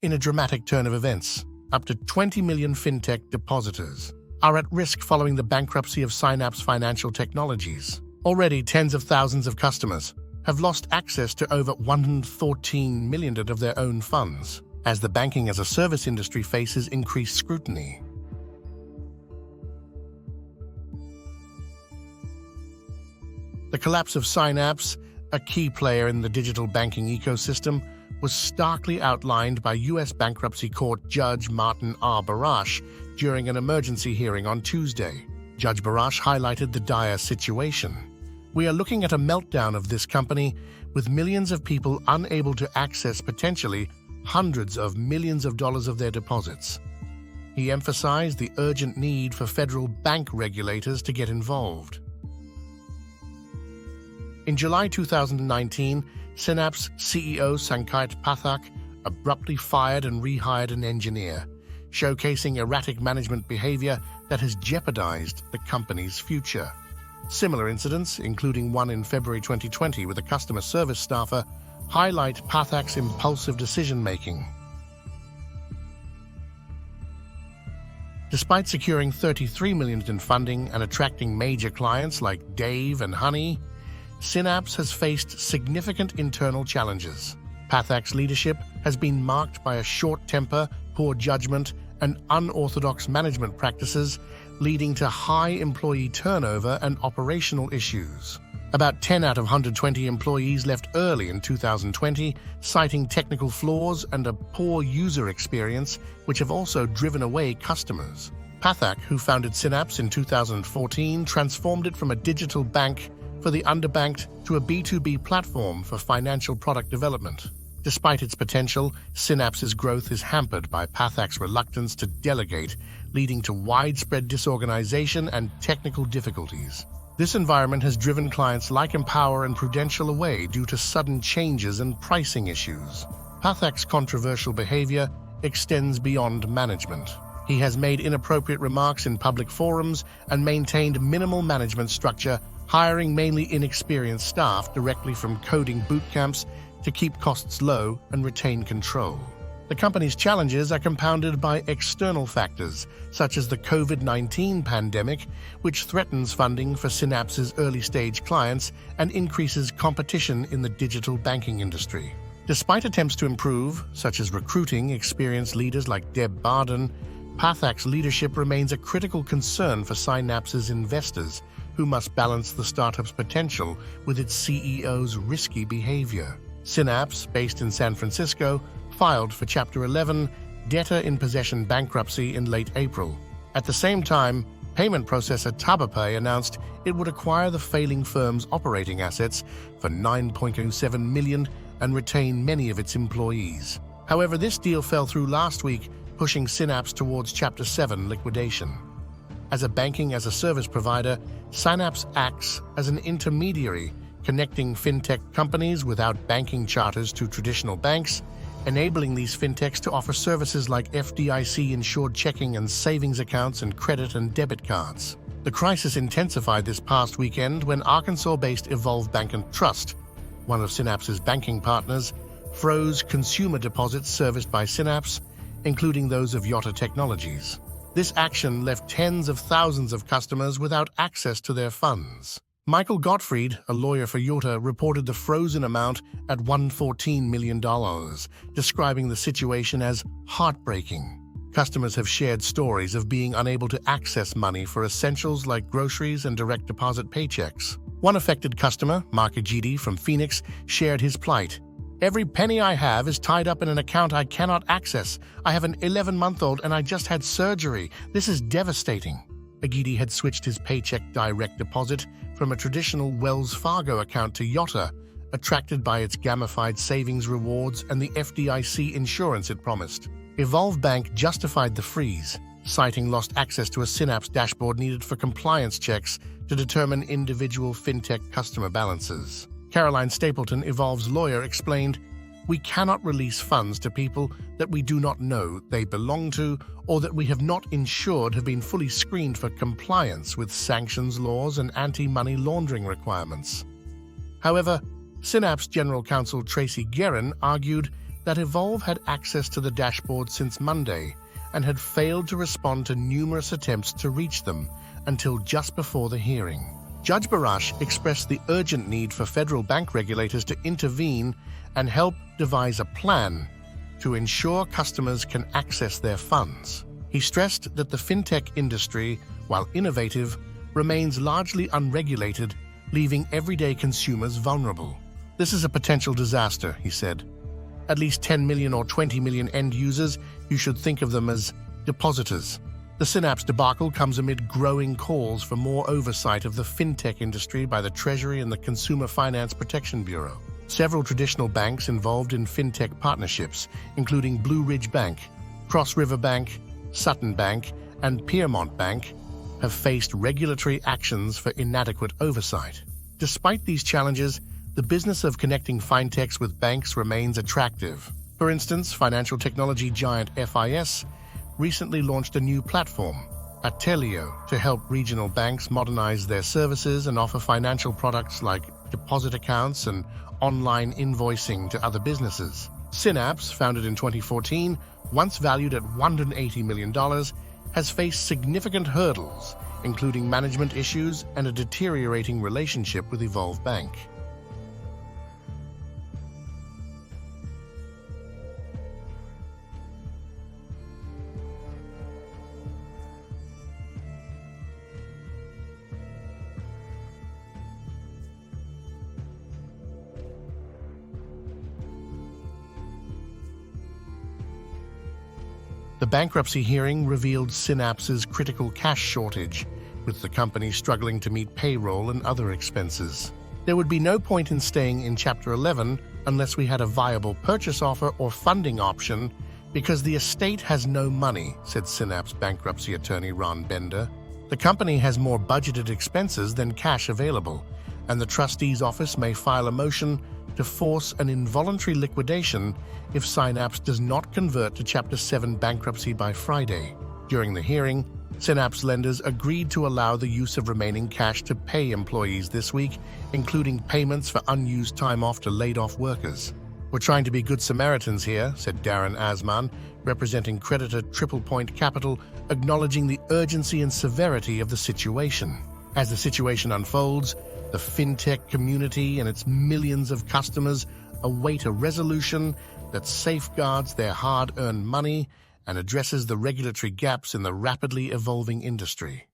In a dramatic turn of events, up to 20 million fintech depositors are at risk following the bankruptcy of Synapse Financial Technologies. Already, tens of thousands of customers have lost access to over 114 million of their own funds, as the banking-as-a-service industry faces increased scrutiny. The collapse of Synapse, a key player in the digital banking ecosystem, was starkly outlined by U.S. Bankruptcy Court Judge Martin R. Barash during an emergency hearing on Tuesday. Judge Barash highlighted the dire situation. "We are looking at a meltdown of this company, with millions of people unable to access potentially hundreds of millions of dollars of their deposits." He emphasized the urgent need for federal bank regulators to get involved. In July 2019, Synapse CEO Sanket Pathak abruptly fired and rehired an engineer, showcasing erratic management behavior that has jeopardized the company's future. Similar incidents, including one in February 2020 with a customer service staffer, highlight Pathak's impulsive decision-making. Despite securing $33 million in funding and attracting major clients like Dave and Honey, Synapse has faced significant internal challenges. Pathak's leadership has been marked by a short temper, poor judgment, and unorthodox management practices, leading to high employee turnover and operational issues. About 10 out of 120 employees left early in 2020, citing technical flaws and a poor user experience, which have also driven away customers. Pathak, who founded Synapse in 2014, transformed it from a digital bank for the underbanked to a B2B platform for financial product development. Despite its potential, Synapse's growth is hampered by Pathak's reluctance to delegate, leading to widespread disorganization and technical difficulties. This environment has driven clients like Empower and Prudential away due to sudden changes and pricing issues. Pathak's controversial behavior extends beyond management. He has made inappropriate remarks in public forums and maintained minimal management structure, hiring mainly inexperienced staff directly from coding boot camps to keep costs low and retain control. The company's challenges are compounded by external factors, such as the COVID-19 pandemic, which threatens funding for Synapse's early-stage clients and increases competition in the digital banking industry. Despite attempts to improve, such as recruiting experienced leaders like Deb Barden, Pathak's leadership remains a critical concern for Synapse's investors, who must balance the startup's potential with its CEO's risky behavior. Synapse, based in San Francisco, filed for Chapter 11 debtor-in-possession bankruptcy in late April. At the same time, payment processor TabaPay announced it would acquire the failing firm's operating assets for $9.07 million and retain many of its employees. However, this deal fell through last week, pushing Synapse towards Chapter 7 liquidation. As a banking-as-a-service provider, Synapse acts as an intermediary, connecting fintech companies without banking charters to traditional banks, enabling these fintechs to offer services like FDIC-insured checking and savings accounts and credit and debit cards. The crisis intensified this past weekend when Arkansas-based Evolve Bank and Trust, one of Synapse's banking partners, froze consumer deposits serviced by Synapse, including those of Yotta Technologies. This action left tens of thousands of customers without access to their funds. Michael Gottfried, a lawyer for Yotta, reported the frozen amount at $114 million, describing the situation as heartbreaking. Customers have shared stories of being unable to access money for essentials like groceries and direct deposit paychecks. One affected customer, Mark Agidi from Phoenix, shared his plight. "Every penny I have is tied up in an account I cannot access. I have an 11-month-old and I just had surgery. This is devastating." Agidi had switched his paycheck direct deposit from a traditional Wells Fargo account to Yotta, attracted by its gamified savings rewards and the FDIC insurance it promised. Evolve Bank justified the freeze, citing lost access to a Synapse dashboard needed for compliance checks to determine individual fintech customer balances. Caroline Stapleton, Evolve's lawyer, explained, "We cannot release funds to people that we do not know they belong to or that we have not ensured have been fully screened for compliance with sanctions laws and anti-money laundering requirements." However, Synapse General Counsel Tracy Guerin argued that Evolve had access to the dashboard since Monday and had failed to respond to numerous attempts to reach them until just before the hearing. Judge Barash expressed the urgent need for federal bank regulators to intervene and help devise a plan to ensure customers can access their funds. He stressed that the fintech industry, while innovative, remains largely unregulated, leaving everyday consumers vulnerable. This is a potential disaster, he said. At least 10 million or 20 million end users, you should think of them as depositors. The Synapse debacle comes amid growing calls for more oversight of the fintech industry by the Treasury and the Consumer Finance Protection Bureau. Several traditional banks involved in fintech partnerships, including Blue Ridge Bank, Cross River Bank, Sutton Bank, and Piermont Bank, have faced regulatory actions for inadequate oversight. Despite these challenges, the business of connecting fintechs with banks remains attractive. For instance, financial technology giant FIS recently launched a new platform, Atelio, to help regional banks modernize their services and offer financial products like deposit accounts and online invoicing to other businesses. Synapse, founded in 2014, once valued at $180 million, has faced significant hurdles, including management issues and a deteriorating relationship with Evolve Bank. The bankruptcy hearing revealed Synapse's critical cash shortage, with the company struggling to meet payroll and other expenses. There would be no point in staying in Chapter 11 unless we had a viable purchase offer or funding option, because the estate has no money, said Synapse bankruptcy attorney Ron Bender. The company has more budgeted expenses than cash available, and the trustee's office may file a motion to force an involuntary liquidation if Synapse does not convert to Chapter 7 bankruptcy by Friday. During the hearing, Synapse lenders agreed to allow the use of remaining cash to pay employees this week, including payments for unused time off to laid-off workers. "We're trying to be good Samaritans here," said Darren Asman, representing creditor Triple Point Capital, acknowledging the urgency and severity of the situation. As the situation unfolds, the fintech community and its millions of customers await a resolution that safeguards their hard-earned money and addresses the regulatory gaps in the rapidly evolving industry.